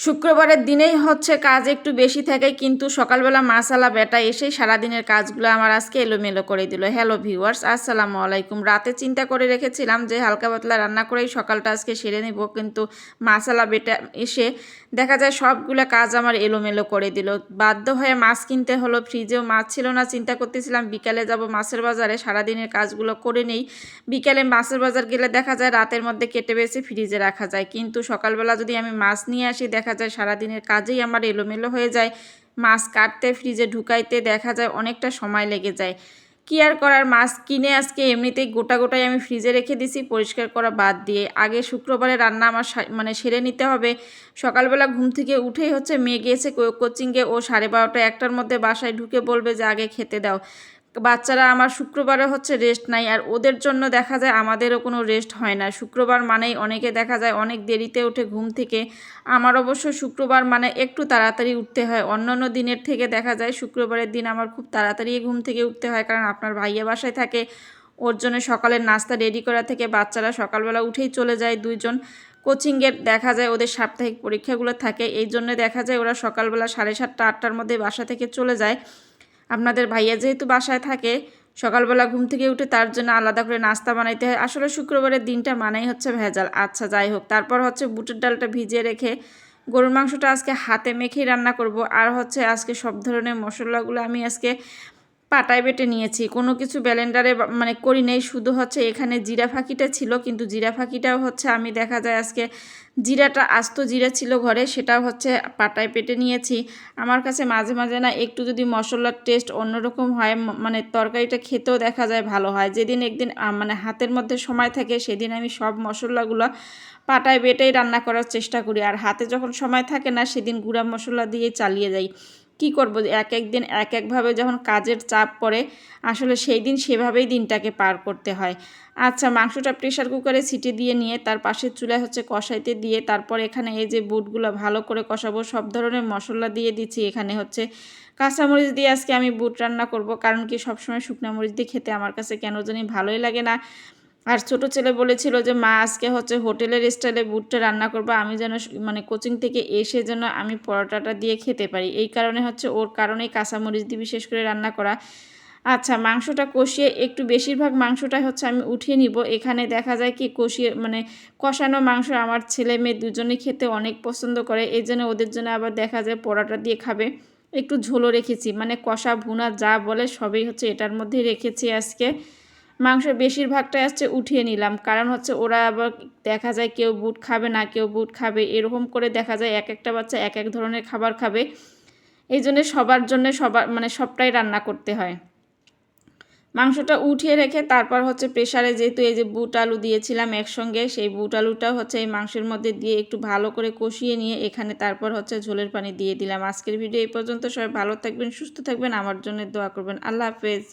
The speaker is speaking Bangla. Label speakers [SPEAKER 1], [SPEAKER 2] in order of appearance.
[SPEAKER 1] শুক্রবারের দিনেই হচ্ছে কাজ একটু বেশি থাকে, কিন্তু সকালবেলা মাসালা বেটা এসেই সারাদিনের কাজগুলো আমার আজকে এলোমেলো করে দিল। হ্যালো ভিউয়ার্স, আসসালামু আলাইকুম। রাতে চিন্তা করে রেখেছিলাম যে হালকা পাতলা রান্না করেই সকালটা আজকে সেরে নেব, কিন্তু মাসালা বেটা এসে দেখা যায় সবগুলো কাজ আমার এলোমেলো করে দিল। বাধ্য হয়ে মাছ কিনতে হলো, ফ্রিজেও মাছ ছিল না। চিন্তা করতেছিলাম বিকালে যাব মাছের বাজারে, সারাদিনের কাজগুলো করে নেই। বিকালে মাছের বাজার গেলে দেখা যায় রাতের মধ্যে কেটে বেছে ফ্রিজে রাখা যায়, কিন্তু সকালবেলা যদি আমি মাছ নিয়ে আসি দেখা যায় সারাদিনের কাজেই আমার এলোমেলো হয়ে যায়। মাছ কাটতে ফ্রিজে ঢুকাইতে দেখা যায় অনেকটা সময় লেগে যায়। কি আর করার, মাছ কিনে আজকে এমনিতেই গোটা গোটাই আমি ফ্রিজে রেখে দিছি পরিষ্কার করা বাদ দিয়ে। আগে শুক্রবারে রান্না আমার সেরে নিতে হবে। সকালবেলা ঘুম থেকে উঠেই হচ্ছে মেয়ে গিয়েছে কোচিংয়ে, ও 12:30 1টার মধ্যে বাসায় ঢুকে বলবে যে আগে খেতে দাও। বাচ্চারা আমার শুক্রবারে হচ্ছে রেস্ট নাই, আর ওদের জন্য দেখা যায় আমাদেরও কোনো রেস্ট হয় না। শুক্রবার মানেই অনেকে দেখা যায় অনেক দেরিতে ওঠে ঘুম থেকে। আমার অবশ্য শুক্রবার মানে একটু তাড়াতাড়ি উঠতে হয়, অন্যান্য দিনের থেকে দেখা যায় শুক্রবারের দিন আমার খুব তাড়াতাড়ি ঘুম থেকে উঠতে হয়, কারণ আপনার ভাইয়া বাসায় থাকে। ওর জন্য সকালের নাস্তা রেডি করা থেকে বাচ্চারা সকালবেলা উঠেই চলে যায় দুইজন কোচিংয়ের। দেখা যায় ওদের সাপ্তাহিক পরীক্ষাগুলো থাকে, এই জন্য দেখা যায় ওরা সকালবেলা 7:30 8টার মধ্যে বাসা থেকে চলে যায়। আপনাদের ভাইয়া যেহেতু বাসায় থাকে, সকালবেলা ঘুম থেকে উঠে তার জন্য আলাদা করে নাস্তা বানাইতে হয়। আসলে শুক্রবারের দিনটা মানেই হচ্ছে ভেজাল। আচ্ছা যাই হোক, তারপর হচ্ছে বুটের ডালটা ভিজিয়ে রেখে গরুর মাংসটা আজকে হাতে মেখেই রান্না করব। আর হচ্ছে আজকে সব ধরনের মশলাগুলো আমি আজকে পাটায় বেটে নিয়েছি, কোনো কিছু ব্লেন্ডারে করি নেই। শুধু হচ্ছে এখানে জিরা ফাঁকিটা ছিল, কিন্তু জিরা ফাঁকিটাও হচ্ছে আমি দেখা যায় আজকে জিরাটা আস্ত জিরা ছিল ঘরে, সেটাও হচ্ছে পাটায় বেটে নিয়েছি। আমার কাছে মাঝে মাঝে না একটু যদি মশলার টেস্ট অন্যরকম হয়, তরকারিটা খেতেও দেখা যায় ভালো হয়। যেদিন একদিন হাতের মধ্যে সময় থাকে সেদিন আমি সব মশলাগুলো পাটায় বেটেই রান্না করার চেষ্টা করি, আর হাতে যখন সময় থাকে না সেদিন গুঁড়া মশলা দিয়ে চালিয়ে যাই। কি করব, এক এক দিন এক একভাবে যখন কাজের চাপ পড়ে, আসলে সেই দিন সেভাবেই দিনটাকে পার করতে হয়। আচ্ছা, মাংসটা প্রেশার কুকারে সিটি দিয়ে নিয়ে তার পাশের চুলায় হচ্ছে কষাইতে দিয়ে তারপর এখানে এই যে বুটগুলো ভালো করে কষাবো। সব ধরনের মশলা দিয়ে দিচ্ছি। এখানে হচ্ছে কাঁচামরিচ দিয়ে আজকে আমি বুট রান্না করব, কারণ কি সবসময় শুকনো মরিচ দিয়ে খেতে আমার কাছে কেন জানি ভালোই লাগে না। আর ছোট ছেলে বলেছিল যে মা আজকে হচ্ছে হোটেলের স্টাইলে বুটটা রান্না করবো, আমি যেন কোচিং থেকে এসে যেন আমি পরোটাটা দিয়ে খেতে পারি। এই কারণে হচ্ছে ওর কারণেই কাঁচামরিচ দিয়ে বিশেষ করে রান্না করা। আচ্ছা, মাংসটা কষিয়ে একটু বেশিরভাগ মাংসটাই হচ্ছে আমি উঠিয়ে নিব। এখানে দেখা যায় কি কষিয়ে কষানো মাংস আমার ছেলে মেয়ে দুজনেই খেতে অনেক পছন্দ করে, এই জন্য ওদের জন্য আবার দেখা যায় পরোটা দিয়ে খাবে। একটু ঝোলও রেখেছি, কষা ভুনা যা বলে সবই হচ্ছে এটার মধ্যেই রেখেছি আজকে। মাংস বেশিরভাগটাই হচ্ছে উঠিয়ে নিলাম, কারণ হচ্ছে ওরা আবার দেখা যায় কেউ বুট খাবে না, কেউ বুট খাবে, এরকম করে দেখা যায় এক একটা বাচ্চা এক এক ধরনের খাবার খাবে। এই জন্য সবার জন্য সবটাই রান্না করতে হয়। মাংসটা উঠিয়ে রেখে তারপর হচ্ছে প্রেসারে যেহেতু এই যে বুট আলু দিয়েছিলাম একসঙ্গে, সেই বুট আলুটাও হচ্ছে এই মাংসের মধ্যে দিয়ে একটু ভালো করে কষিয়ে নিয়ে এখানে তারপর হচ্ছে ঝোলের পানি দিয়ে দিলাম। আজকের ভিডিও এই পর্যন্ত। সবাই ভালো থাকবেন, সুস্থ থাকবেন, আমার জন্য দোয়া করবেন। আল্লাহ হাফেজ।